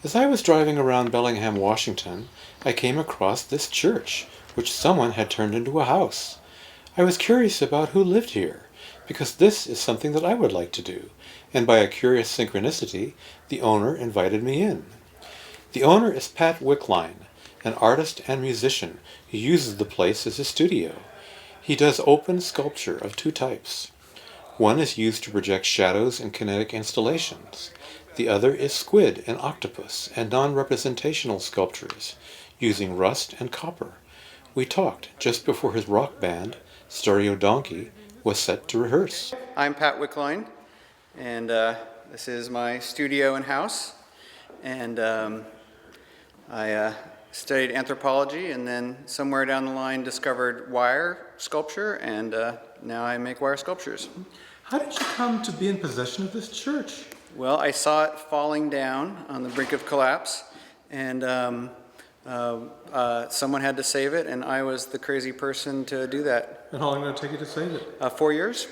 As I was driving around Bellingham, Washington, I came across this church, which someone had turned into a house. I was curious about who lived here, because this is something that I would like to do, and by a curious synchronicity, the owner invited me in. The owner is Pat Wickline, an artist and musician who uses the place as a studio. He does open sculpture of two types. One is used to project shadows in kinetic installations. The other is squid and octopus and non-representational sculptures, using rust and copper. We talked just before his rock band, Stereo Donkey, was set to rehearse. I'm Pat Wickline, and this is my studio and house. And I studied anthropology, and then somewhere down the line discovered wire sculpture, and now I make wire sculptures. How did you come to be in possession of this church? Well, I saw it falling down on the brink of collapse, and someone had to save it, and I was the crazy person to do that. And how long did it take you to save it? 4 years.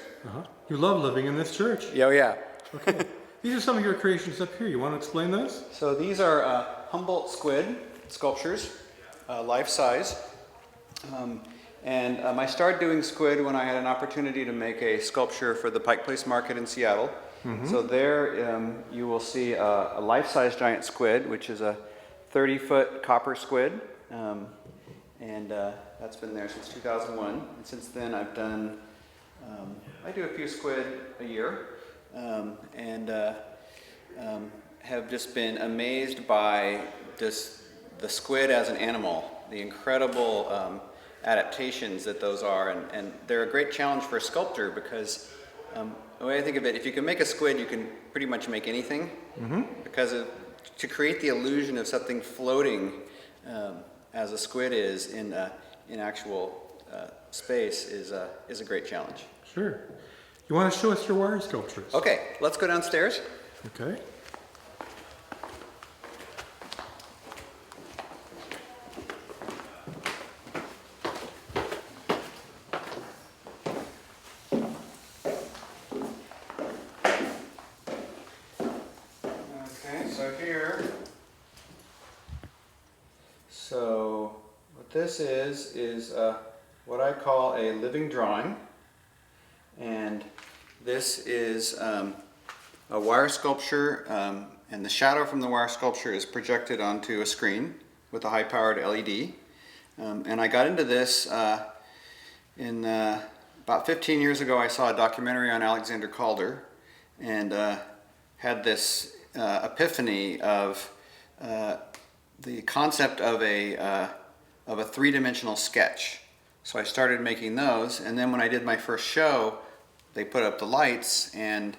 You love living in this church. Yeah, yeah. Okay. These are some of your creations up here. You want to explain those? So these are Humboldt squid sculptures, life-size. And I started doing squid when I had an opportunity to make a sculpture for the Pike Place Market in Seattle. So there you will see a life-size giant squid, which is a 30-foot copper squid. And that's been there since 2001. And since then I've done, I do a few squid a year. And have just been amazed by just the squid as an animal, the incredible adaptations that those are, and they're a great challenge for a sculptor because the way I think of it, if you can make a squid, you can pretty much make anything, because to create the illusion of something floating as a squid is in actual space is a great challenge. Sure. You want to show us your wire sculptures? Okay, let's go downstairs. Okay. So what this is what I call a living drawing, and this is a wire sculpture, and the shadow from the wire sculpture is projected onto a screen with a high-powered LED. And I got into this in about 15 years ago. I saw a documentary on Alexander Calder, and had this epiphany of the concept of a three-dimensional sketch. So I started making those, and then when I did my first show, they put up the lights, and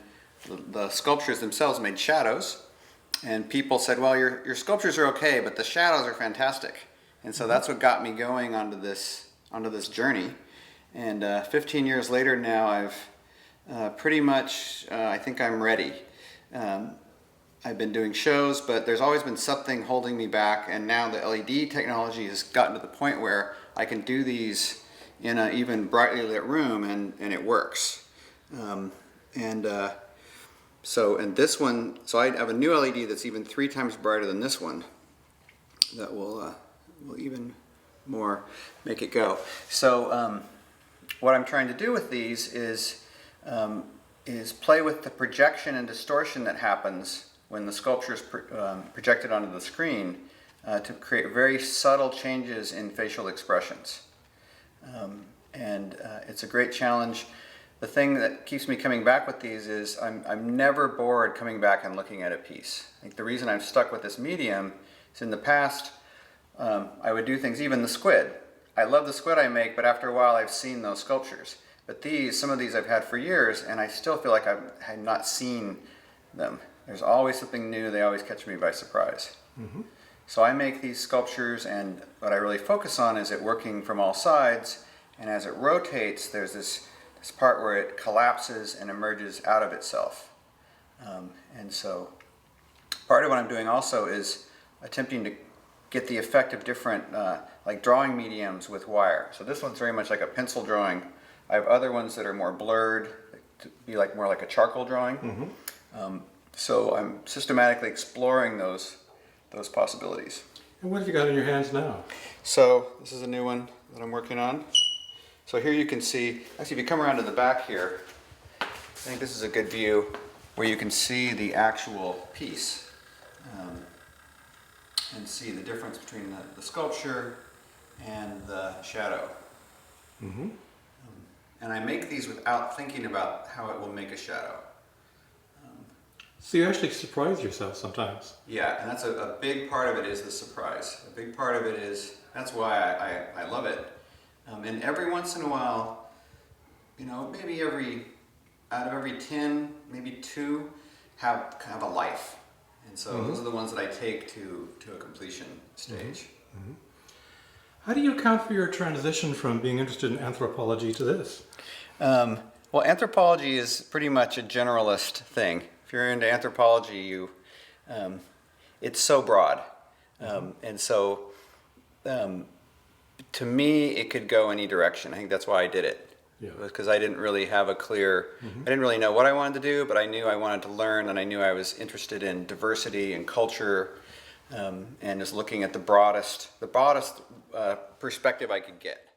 the sculptures themselves made shadows. And people said, well, your sculptures are okay, but the shadows are fantastic. And so that's what got me going onto this journey. And 15 years later now, I've pretty much, I think I'm ready. I've been doing shows, but there's always been something holding me back, and now the LED technology has gotten to the point where I can do these in an even brightly lit room, and it works. So this one, so I have a new LED that's even 3 times brighter than this one that will even more make it go. So what I'm trying to do with these is play with the projection and distortion that happens when the sculpture is projected onto the screen to create very subtle changes in facial expressions. It's a great challenge. The thing that keeps me coming back with these is I'm never bored coming back and looking at a piece. I think the reason I'm stuck with this medium is in the past I would do things, even the squid. I love the squid I make, but after a while I've seen those sculptures. But some of these I've had for years, and I still feel like I had not seen them. There's always something new. They always catch me by surprise. So I make these sculptures, and what I really focus on is it working from all sides, and as it rotates, there's this part where it collapses and emerges out of itself. And so part of what I'm doing also is attempting to get the effect of different like drawing mediums with wire. So this one's very much like a pencil drawing. I have other ones that are more blurred, to be more like a charcoal drawing. So I'm systematically exploring those those possibilities. And what have you got in your hands now? So this is a new one that I'm working on. So here you can see, actually if you come around to the back here, I think this is a good view where you can see the actual piece and see the difference between the sculpture and the shadow. Mm-hmm. And I make these without thinking about how it will make a shadow. So you actually surprise yourself sometimes. Yeah, and that's a big part of it is the surprise. A big part of it is, that's why I love it. And every once in a while, you know, maybe out of every 10, maybe 2 have kind of a life. And so those are the ones that I take to a completion stage. Mm-hmm. How do you account for your transition from being interested in anthropology to this? Well, anthropology is pretty much a generalist thing. If you're into anthropology, it's so broad. And so to me, it could go any direction. I think that's why I did it. Yeah. Because I didn't really have a clear, I didn't really know what I wanted to do, but I knew I wanted to learn, and I knew I was interested in diversity and culture, and just looking at the broadest perspective I could get.